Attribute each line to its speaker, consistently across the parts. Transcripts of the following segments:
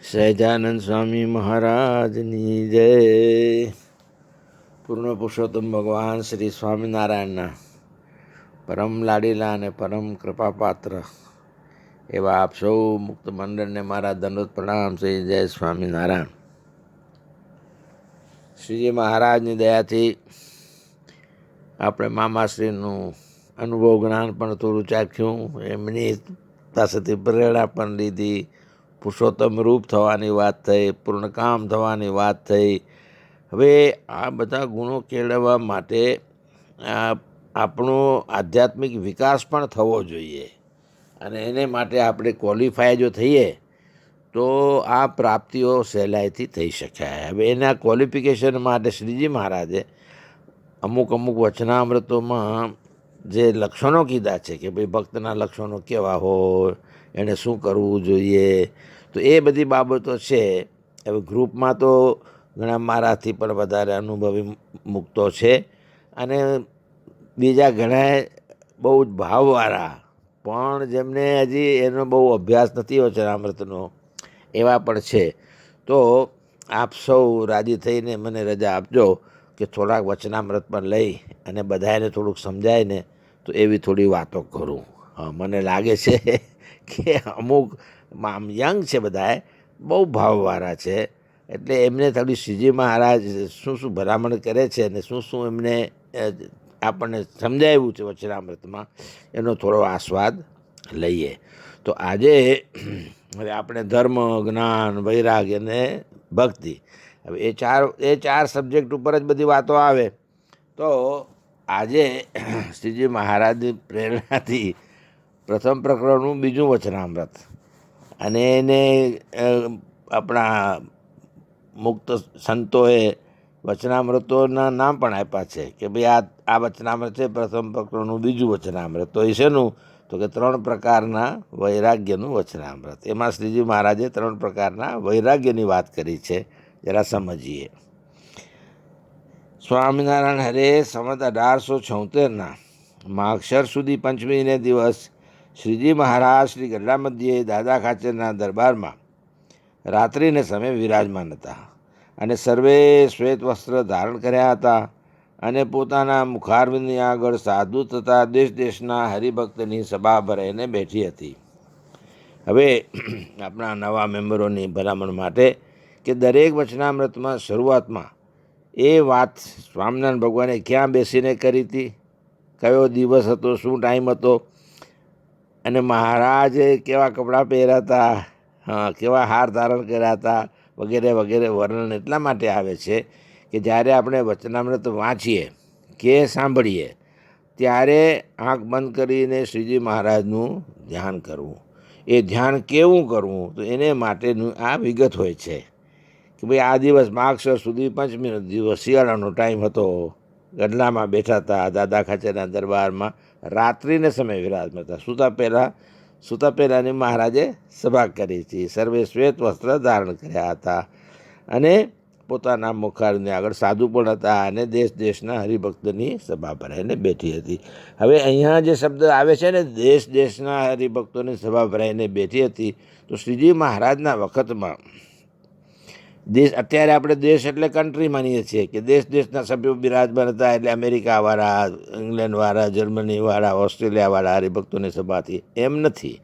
Speaker 1: સહજાનંદ સ્વામી મહારાજની જય. પૂર્ણ પુરુષોત્તમ ભગવાન શ્રી સ્વામિનારાયણના પરમ લાડીલા અને પરમ કૃપાપાત્ર એવા આપ સૌ મુક્ત મંડળને મારા દંડોત પ્રણામ. શ્રી જય સ્વામિનારાયણ. શ્રીજી મહારાજની દયાથી આપણે મામાશ્રીનું અનુભવ જ્ઞાન પણ થોડું ચાખ્યું, એમની પાસેથી પ્રેરણા પણ લીધી. પુરુષોત્તમ રૂપ થવાની વાત થઈ, પૂર્ણકામ થવાની વાત થઈ. હવે આ બધા ગુણો કેળવવા માટે આપણો આધ્યાત્મિક વિકાસ પણ થવો જોઈએ, અને એને માટે આપણે ક્વોલિફાય જો થઈએ તો આ પ્રાપ્તિઓ સહેલાઈથી થઈ શકાય. હવે એના ક્વોલિફિકેશન માટે શ્રીજી મહારાજે અમુક વચનામૃતોમાં જે લક્ષણો કીધા છે કે ભાઈ ભક્તના લક્ષણો કેવા હોય, એણે શું કરવું જોઈએ, તો એ બધી બાબતો છે. હવે ગ્રુપમાં તો ઘણા મારાથી પણ વધારે અનુભવી મુક્તો છે, અને બીજા ઘણા બહુ જ ભાવવાળા પણ જેમને હજી એનો બહુ અભ્યાસ નથી વચનામૃતનો, એવા પણ છે. તો આપ સૌ રાજી થઈને મને રજા આપજો કે થોડાક વચનામૃત પણ લઈ અને બધાને થોડુંક સમજાય ને તો એવી થોડી વાતો કરું. મને લાગે છે કે અમુક યંગ છે, બધાએ બહુ ભાવવાળા છે, એટલે એમને થોડી શ્રીજી મહારાજ શું શું ભલામણ કરે છે અને શું શું એમને આપણને સમજાવ્યું છે વચનામૃતમાં, એનો થોડો આસ્વાદ લઈએ. તો આજે હવે આપણે ધર્મ, જ્ઞાન, વૈરાગ્ય અને ભક્તિ, હવે એ ચાર સબ્જેક્ટ ઉપર જ બધી વાતો આવે. તો આજે શ્રીજી મહારાજની પ્રેરણાથી પ્રથમ પ્રકરણનું બીજું વચનામૃત, અને એને આપણા મુક્ત સંતોએ વચનામૃતોના નામ પણ આપ્યા છે કે ભાઈ આ વચનામૃત છે પ્રથમ પ્રકરણનું બીજું વચનામૃત. તો એ શેનું? તો કે 3 પ્રકારના વૈરાગ્યનું વચનામૃત. એમાં શ્રીજી મહારાજે 3 પ્રકારના વૈરાગ્યની વાત કરી છે, જરા સમજીએ. સ્વામિનારાયણ હરે સંવત 1876 માગશર સુધી પંચમીને દિવસ શ્રીજી મહારાજ શ્રી ગઢડા મધ્યે દાદા ખાચરના દરબારમાં રાત્રિને સમયે વિરાજમાન હતા, અને સર્વે શ્વેત વસ્ત્ર ધારણ કર્યા હતા, અને પોતાના મુખારવિંદની આગળ સાધુ તથા દેશ દેશના હરિભક્તની સભા ભરાઈને બેઠી હતી. હવે આપણા નવા મેમ્બરોની ભલામણ માટે કે દરેક વચનામૃતમાં શરૂઆતમાં એ વાત સ્વામિનારાયણ ભગવાને ક્યાં બેસીને કરી હતી, કયો દિવસ હતો, શું ટાઈમ હતો, અને મહારાજે કેવા કપડાં પહેર્યા હતા, કેવા હાર ધારણ કર્યા હતા, વગેરે વગેરે વર્ણન એટલા માટે આવે છે કે જ્યારે આપણે વચનામૃત વાંચીએ કે સાંભળીએ ત્યારે આંખ બંધ કરીને શ્રીજી મહારાજનું ધ્યાન કરવું. એ ધ્યાન કેવું કરવું? તો એને માટેનું આ વિગત હોય છે કે ભાઈ આ દિવસ માગશર સુધી પંચમીનો દિવસ, શિયાળાનો ટાઈમ હતો, ગઢડામાં બેઠા હતા, દાદા ખાચરના દરબારમાં રાત્રિને સમય વિરાજમાન હતા. સૂતા પહેલાંની મહારાજે સભા કરી હતી, સર્વે શ્વેત વસ્ત્ર ધારણ કર્યા હતા, અને પોતાના મુખારની આગળ સાધુ પણ હતા, અને દેશ દેશના હરિભક્તની સભા ભરાઈને બેઠી હતી. હવે અહીંયા જે શબ્દ આવે છે ને, દેશ દેશના હરિભક્તોની સભા ભરાઈને બેઠી હતી, તો શ્રીજી મહારાજના વખતમાં અત્યારે આપણે દેશ એટલે કન્ટ્રી માનીએ છીએ કે દેશ દેશના સભ્યો બિરાજમાન હતા, એટલે અમેરિકાવાળા, ઇંગ્લેન્ડવાળા, જર્મનીવાળા, ઓસ્ટ્રેલિયાવાળા હરિભક્તોની સભાથી, એમ નથી.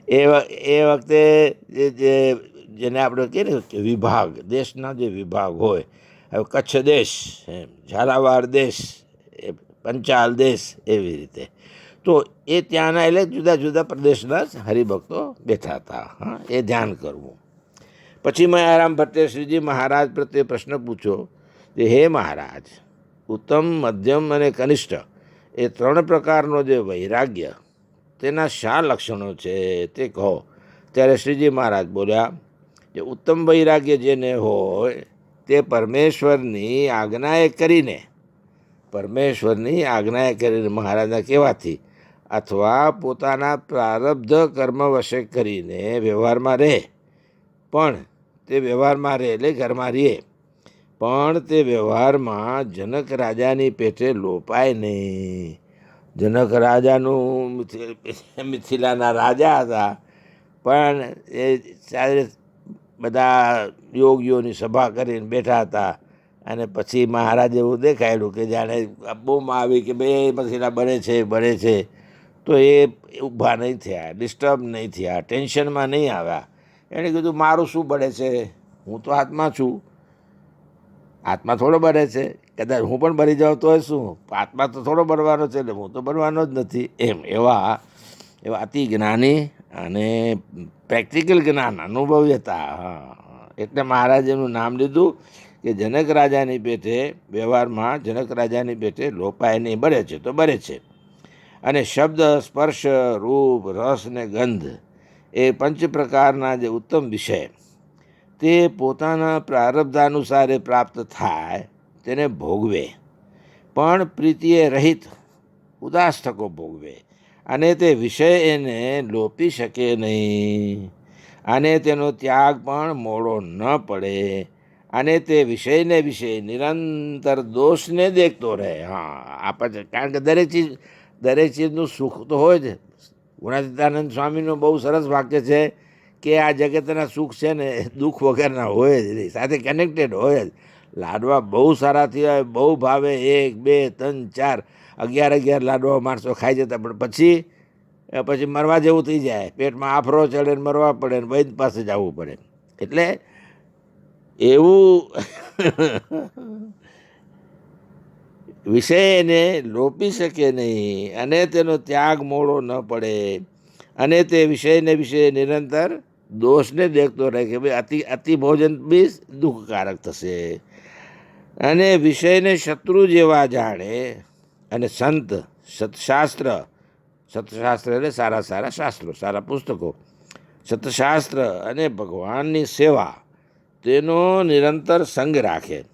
Speaker 1: એ વખતે જેને આપણે કહીએ ને કે વિભાગ, દેશના જે વિભાગ હોય, હવે કચ્છ દેશ, ઝાલાવાડ દેશ, પંચાલ દેશ, એવી રીતે. તો એ ત્યાંના એટલે જુદા જુદા પ્રદેશના હરિભક્તો બેઠા હતા. એ ધ્યાન કરવું. પછી મેં આરામ ભટ્ટે શ્રીજી મહારાજ પ્રત્યે પ્રશ્ન પૂછ્યો કે હે મહારાજ, ઉત્તમ, મધ્યમ અને કનિષ્ઠ એ 3 પ્રકારનો જે વૈરાગ્ય, તેના શા લક્ષણો છે તે કહો. ત્યારે શ્રીજી મહારાજ બોલ્યા કે ઉત્તમ વૈરાગ્ય જેને હોય તે પરમેશ્વરની આજ્ઞાએ કરીને મહારાજના કહેવાથી અથવા પોતાના પ્રારબ્ધ કર્મ વશે કરીને વ્યવહારમાં રહે, પણ તે વ્યવહારમાં રહે એટલે ઘરમાં રહે, પણ તે વ્યવહારમાં જનક રાજાની પેઠે લોપાય નહીં. જનક રાજાનું મિથિલાના રાજા હતા, પણ એ બધા યોગીઓની સભા કરીને બેઠા હતા અને પછી મહારાજ એવું દેખાયેલું કે જાણે બૂમ આવી કે બે પછીના બને છે તો એ ઊભા નહીં થયા, ડિસ્ટર્બ નહીં થયા, ટેન્શનમાં નહીં આવ્યા. એણે કીધું મારું શું બને છે, હું તો આત્મા છું, આત્મા થોડો બને છે, કદાચ હું પણ બની જાઉં તો શું, આત્મા તો થોડો બનવાનો છે, એટલે હું તો બનવાનો જ નથી. એવા અતિ જ્ઞાની અને પ્રેક્ટિકલ જ્ઞાન અનુભવી હતા. એટલે મહારાજ એનું નામ લીધું કે જનક રાજાની પેટે, વ્યવહારમાં જનક રાજાની પેટે લોપાય નહીં, બળે છે તો બળે છે. અને શબ્દ, સ્પર્શ, રૂપ, રસ ને ગંધ એ પંચ પ્રકારના જે ઉત્તમ વિષય તે પોતાના પ્રારબ્ધાનુસારે પ્રાપ્ત થાય તેને ભોગવે, પણ પ્રીતિએ રહિત ઉદાસ થકો ભોગવે. અને તે વિષય એને લોપી શકે નહીં, અને તેનો ત્યાગ પણ મોડો ન પડે, અને તે વિષયને વિષય નિરંતર દોષને દેખતો રહે. આપણે કારણ કે દરેક ચીજનું સુખ તો હોય જ. ગુણાતીતાનંદ સ્વામીનું બહુ સરસ વાક્ય છે કે આ જગતના સુખ છે ને દુઃખ વગરના હોય જ નહીં, સાથે કનેક્ટેડ હોય જ. લાડવા બહુ સારા થયા, બહુ ભાવે, 1, 2, 3, 4, 11 લાડવા માણસો ખાઈ જતા, પણ પછી મરવા જેવું થઈ જાય, પેટમાં આફરો ચડે ને મરવા પડે ને વૈદ પાસે જવું પડે. એટલે એવું વિષય એને લોપી શકે નહીં, અને તેનો ત્યાગ મોડો ન પડે, અને તે વિષયને વિષય નિરંતર દોષને દેખતો રહે કે ભાઈ અતિ ભોજન બી દુઃખકારક થશે. અને વિષયને શત્રુ જેવા જાણે, અને સંત, સત્શાસ્ત્ર એટલે સારા શાસ્ત્રો, સારા પુસ્તકો, સત્શાસ્ત્ર અને ભગવાનની સેવા તેનો નિરંતર સંગ રાખે.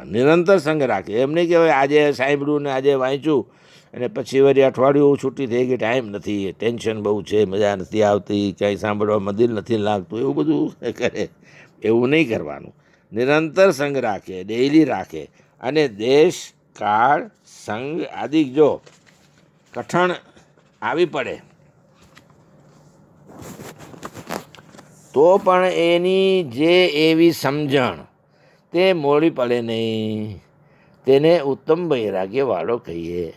Speaker 1: નિરંતર સંગ રાખે. એમ નહીં કે આજે સાંભળ્યું ને આજે વાંચ્યું અને પછી વળી અઠવાડિયું છૂટી થઈ ગઈ, ટાઈમ નથી, ટેન્શન બહુ છે, મજા નથી આવતી, કંઈ સાંભળવામાં દિલ નથી લાગતું, એવું બધું કરે. એવું નહીં કરવાનું. નિરંતર સંગ રાખે, ડેઈલી રાખે. અને દેશ, કાળ, સંગ આદિ જો કઠણ આવી પડે તો પણ એની જે એવી સમજણ તે મોડી પડે નહીં, તેને ઉત્તમ વૈરાગ્યવાળો કહીએ.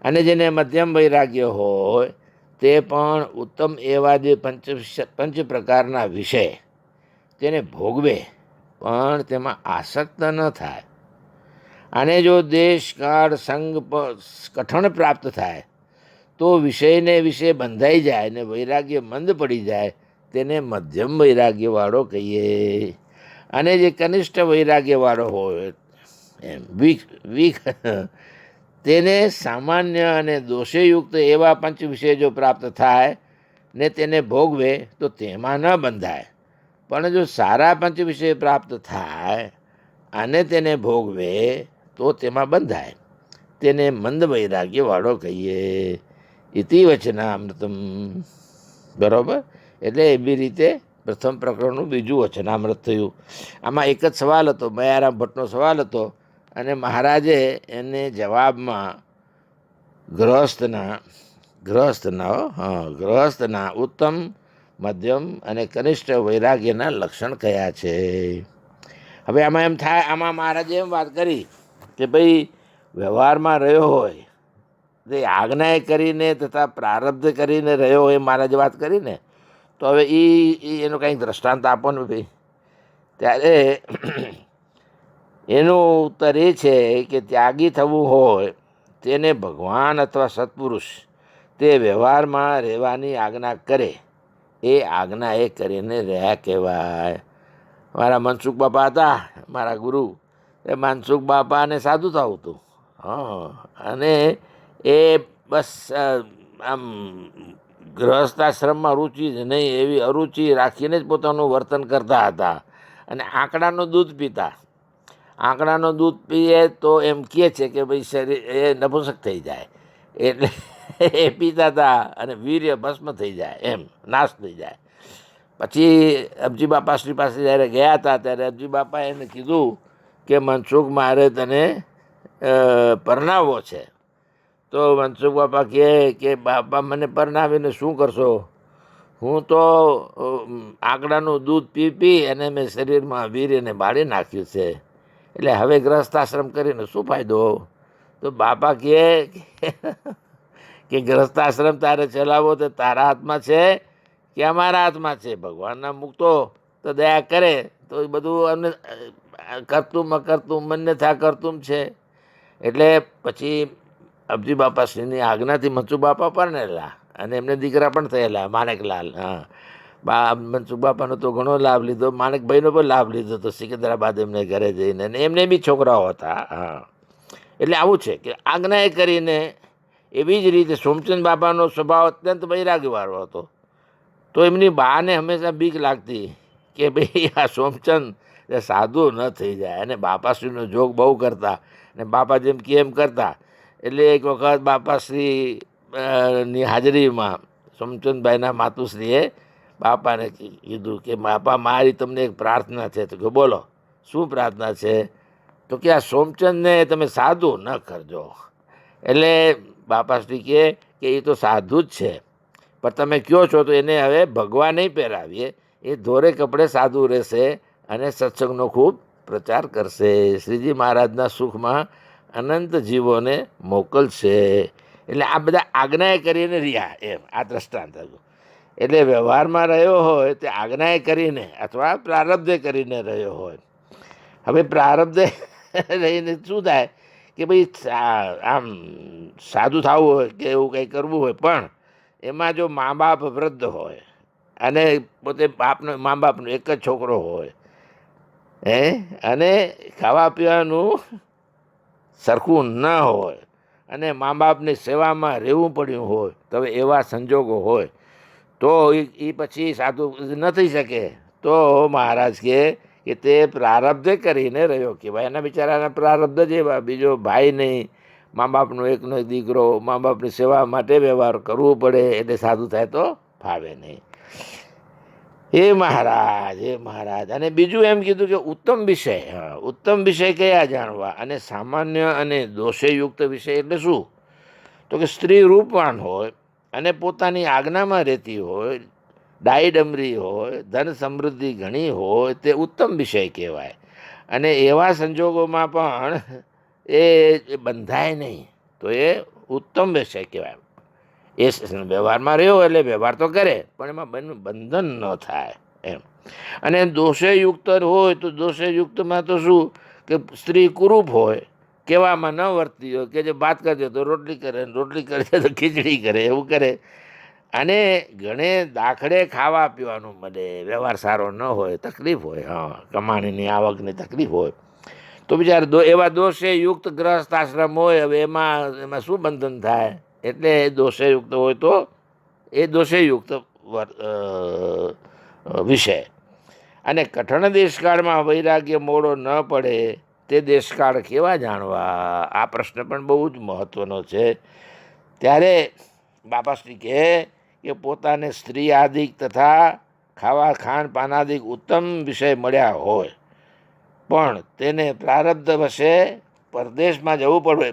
Speaker 1: અને જેને મધ્યમ વૈરાગ્ય હોય તે પણ ઉત્તમ એવા જે પંચ પ્રકારના વિષય તેને ભોગવે, પણ તેમાં આસક્ત ન થાય. અને જો દેશ, કાળ, સંગ કઠણ પ્રાપ્ત થાય તો વિષયને વિષય બંધાઈ જાય ને વૈરાગ્ય મંદ પડી જાય, તેને મધ્યમ વૈરાગ્યવાળો કહીએ. અને જે કનિષ્ઠ વૈરાગ્યવાળો હોય એમ વીક તેને સામાન્ય અને દોષેયુક્ત એવા પંચ વિષય જો પ્રાપ્ત થાય ને તેને ભોગવે તો તેમાં ન બંધાય. પણ જો સારા પંચ વિષય પ્રાપ્ત થાય અને તેને ભોગવે તો તેમાં બંધાય, તેને મંદ વૈરાગ્યવાળો કહીએ. ઇતિ વચનામૃતમ. બરાબર. એટલે એવી રીતે પ્રથમ પ્રકરણનું બીજું વચનામૃત થયું. આમાં એક જ સવાલ હતો, મયારામ ભટ્ટનો સવાલ હતો, અને મહારાજે એને જવાબમાં ગ્રહસ્થના ઉત્તમ, મધ્યમ અને કનિષ્ઠ વૈરાગ્યના લક્ષણ કયા છે. હવે આમાં એમ થાય, આમાં મહારાજે એમ વાત કરી કે ભાઈ વ્યવહારમાં રહ્યો હોય તે આજ્ઞાએ કરીને તથા પ્રારબ્ધ કરીને રહ્યો હોય, મહારાજે વાત કરીને. તો હવે એનું કંઈક દ્રષ્ટાંત આપો ને ભાઈ. ત્યારે એનો ઉત્તર એ છે કે ત્યાગી થવું હોય તેને ભગવાન અથવા સત્પુરુષ તે વ્યવહારમાં રહેવાની આજ્ઞા કરે, એ આજ્ઞા એ કરીને રહ્યા કહેવાય. મારા મનસુખ બાપા હતા, મારા ગુરુ. એ મનસુખ બાપાને સાધુ થવું હતું. અને એ બસ આમ ગૃહસ્થાશ્રમમાં રુચિ જ નહીં, એવી અરુચિ રાખીને જ પોતાનું વર્તન કરતા હતા. અને આંકડાનું દૂધ પીતા. આંકડાનું દૂધ પીએ તો એમ કહે છે કે ભાઈ શરીર એ નપુંસક થઈ જાય, એટલે એ પીતા હતા અને વીર્ય ભસ્મ થઈ જાય, એમ નાશ થઈ જાય. પછી અબજી બાપા શ્રી પાસે જ્યારે ગયા હતા ત્યારે અબજી બાપા એને કીધું કે મનસુખ મારે તને પરણાવવો છે. તો મનસુખ બાપા કહે કે બાપા મને પરણાવીને શું કરશો? હું તો આંકડાનું દૂધ પી પી અને મેં શરીરમાં વીર્યને બાળી નાખ્યું છે, એટલે હવે ગ્રહસ્થાશ્રમ કરીને શું ફાયદો? તો બાપા કહે કે ગ્રહસ્થાશ્રમ તારે ચલાવો તો તારા હાથમાં છે કે અમારા હાથમાં છે? ભગવાનના મુક્તો તો દયા કરે તો એ બધું અમને કરતું અકર્તું મન્યથા કરતું છે. એટલે પછી અબજી બાપાશ્રીની આજ્ઞાથી મનસુ બાપા પરણેલા અને એમને દીકરા પણ થયેલા, માણેકલાલ. હા, મનસુ બાપાનો તો ઘણો લાભ લીધો, માણેકભાઈનો પણ લાભ લીધો હતો સિકંદરાબાદ એમને ઘરે જઈને, અને એમને બી છોકરાઓ હતા. હા, એટલે આવું છે કે આજ્ઞાએ કરીને. એવી જ રીતે સોમચંદ બાપાનો સ્વભાવ અત્યંત વૈરાગ્યવાળો હતો, તો એમની બાને હંમેશા બીક લાગતી કે ભાઈ આ સોમચંદ સાધુ ન થઈ જાય, અને બાપાશ્રીનો જોગ બહુ કરતા, ને બાપા જેમ કે એમ કરતા. એટલે એક વખત બાપાશ્રી ની હાજરીમાં સોમચંદભાઈના માતુશ્રીએ બાપાને કીધું કે બાપા મારી તમને એક પ્રાર્થના છે. તો કે બોલો, શું પ્રાર્થના છે? તો કે આ સોમચંદને તમે સાધુ ન કરજો. એટલે બાપાશ્રી કહે કે એ તો સાધુ જ છે, પણ તમે કહો છો તો એને હવે ભગવા નહીં પહેરાવીએ, એ ધોરે કપડે સાધુ રહેશે અને સત્સંગનો ખૂબ પ્રચાર કરશે, શ્રીજી મહારાજના સુખમાં અનંત જીવોને મોકલશે. એટલે આ બધા આજ્ઞાએ કરીને રહ્યા, એમ આ દ્રષ્ટાંત હતું. એટલે વ્યવહારમાં રહ્યો હોય તે આજ્ઞાએ કરીને અથવા પ્રારબ્ધે કરીને રહ્યો હોય. હવે પ્રારબ્ધે રહીને શું થાય કે ભાઈ આમ સાધુ થવું હોય કે એવું કંઈ કરવું હોય, પણ એમાં જો મા બાપ વૃદ્ધ હોય અને પોતે મા બાપનો એક જ છોકરો હોય, અને ખાવા પીવાનું સરખું ન હોય અને મા બાપની સેવામાં રહેવું પડ્યું હોય, તો હવે એવા સંજોગો હોય તો એ પછી સાધુ ન થઈ શકે. તો મહારાજ કે તે પ્રારબ્ધે કરીને રહ્યો કહેવાય. એના બિચારાના પ્રારબ્ધ જ એવા, બીજો ભાઈ નહીં, મા બાપનો એકનો એક દીકરો, મા બાપની સેવા માટે વ્યવહાર કરવો પડે, એટલે સાધુ થાય તો ફાવે નહીં. હે મહારાજ, હે મહારાજ. અને બીજું એમ કીધું કે ઉત્તમ વિષય. ઉત્તમ વિષય કયા જાણવા? અને સામાન્ય અને દોષેયુક્ત વિષય એટલે શું? તો કે સ્ત્રી રૂપવાન હોય અને પોતાની આજ્ઞામાં રહેતી હોય, ડાયડમરી હોય, ધન સમૃદ્ધિ ઘણી હોય, તે ઉત્તમ વિષય કહેવાય. અને એવા સંજોગોમાં પણ એ બંધાય નહીં, તો એ ઉત્તમ વિષય કહેવાય. એ વ્યવહારમાં રહ્યો એટલે વ્યવહાર તો કરે, પણ એમાં બંધન ન થાય એમ. અને દોષેયુક્ત હોય તો દોષેયુક્તમાં તો શું કે સ્ત્રી કુરૂપ હોય, કહેવામાં ન વર્તી હોય, કે જે વાત કરજે તો રોટલી કરે, રોટલી કરજે તો ખીચડી કરે, એવું કરે. અને ઘણે દાખલે ખાવા પીવાનું મળે, વ્યવહાર સારો ન હોય, તકલીફ હોય, હા, કમાણીની આવકની તકલીફ હોય, તો બિચારા એવા દોષેયુક્ત ગ્રહસ્થ આશ્રમ હોય. હવે એમાં શું બંધન થાય? એટલે દોષેયુક્ત હોય તો એ દોષેયુક્ત વિષય. અને કઠણ દેશકાળમાં વૈરાગ્ય મોડો ન પડે તે દેશકાળ કેવા જાણવા? આ પ્રશ્ન પણ બહુ જ મહત્વનો છે. ત્યારે બાપાશ્રી કહે કે પોતાને સ્ત્રી આદિક તથા ખાવા ખાનપાનાદિક ઉત્તમ વિષય મળ્યા હોય, પણ તેને પ્રારબ્ધ વશે પરદેશમાં જવું પડે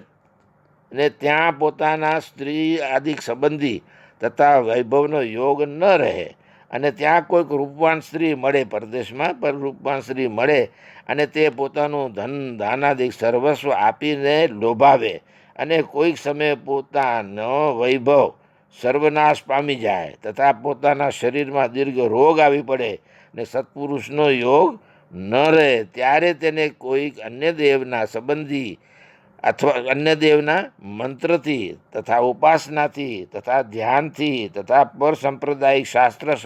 Speaker 1: ને ત્યાં પોતાના સ્ત્રી આદિક સંબંધી તથા વૈભવનો યોગ ન રહે, અને ત્યાં કોઈક રૂપવાન સ્ત્રી મળે, પરદેશમાં પર રૂપવાન સ્ત્રી મળે, અને તે પોતાનું ધન દાનાદિક સર્વસ્વ આપીને લોભાવે, અને કોઈક સમયે પોતાનો વૈભવ સર્વનાશ પામી જાય તથા પોતાના શરીરમાં દીર્ઘ રોગ આવી પડે ને સત્પુરુષનો યોગ ન રહે, ત્યારે તેને કોઈક અન્ય દેવના સંબંધી અથવા અન્ય દેવના મંત્રથી તથા ઉપાસનાથી તથા ધ્યાનથી તથા પર સાંપ્રદાયિક શાસ્ત્ર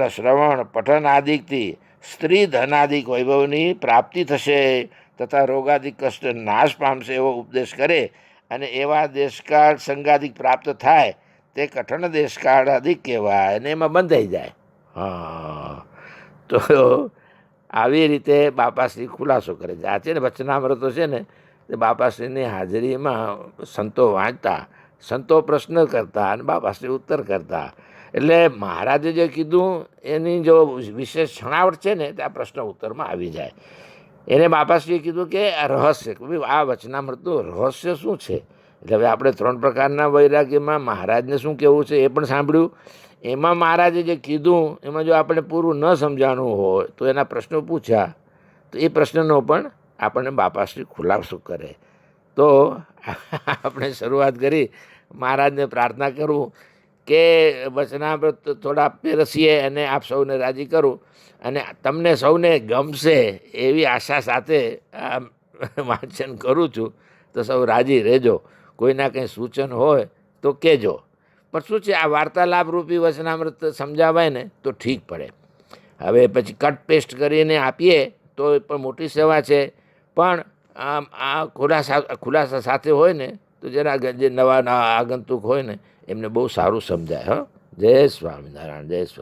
Speaker 1: શ્રવણ પઠન આદિકથી સ્ત્રી ધનાદિક વૈભવની પ્રાપ્તિ થશે તથા રોગાદિક કષ્ટ નાશ પામશે એવો ઉપદેશ કરે. અને એવા દેશકાળ સંગાદિક પ્રાપ્ત થાય તે કઠણ દેશકાળ અધિક કહેવાય, અને એમાં બંધાઈ જાય. હા, તો આવી રીતે બાપાશ્રી ખુલાસો કરે છે. આ છે ને વચનામૃતો છે ને, તે બાપાશ્રીની હાજરીમાં સંતો વાંચતા, સંતો પ્રશ્ન કરતા અને બાપાશ્રી ઉત્તર કરતા. એટલે મહારાજે જે કીધું એની જો વિશેષ છણાવટ છે ને, તે આ પ્રશ્ન ઉત્તરમાં આવી જાય. એને બાપાશ્રીએ કીધું કે આ રહસ્ય, આ વચનામૃતનું રહસ્ય શું છે? એટલે હવે આપણે 3 પ્રકારના વૈરાગ્યમાં મહારાજને શું કહેવું છે એ પણ સાંભળ્યું. એમાં મહારાજે જે કીધું એમાં જો આપણે પૂરું ન સમજાણું હોય તો એના પ્રશ્નો પૂછ્યા તો એ પ્રશ્નનો પણ આપણને બાપાશ્રી ખુલાસો કરે. તો આપણે શરૂઆત કરી, મહારાજને પ્રાર્થના કરું કે વચનામૃત થોડા પીરસીએ અને આપ સૌને રાજી કરું અને તમને સૌને ગમશે એવી આશા સાથે આ વાંચન કરું છું. તો સૌ રાજી રહેજો. કોઈના કંઈ સૂચન હોય તો કહેજો. પણ શું છે, આ વાર્તાલાપ રૂપી વચનામૃત સમજાવાય ને તો ઠીક પડે. હવે પછી કટ પેસ્ટ કરીને આપીએ તો એ પણ મોટી સેવા છે, પણ આ ખુલાસા સાથે હોય ને તો જરા જે નવા આગંતુક હોય ને એમને બહુ સારું સમજાય. જય સ્વામિનારાયણ, જય સ્વામિનારાયણ.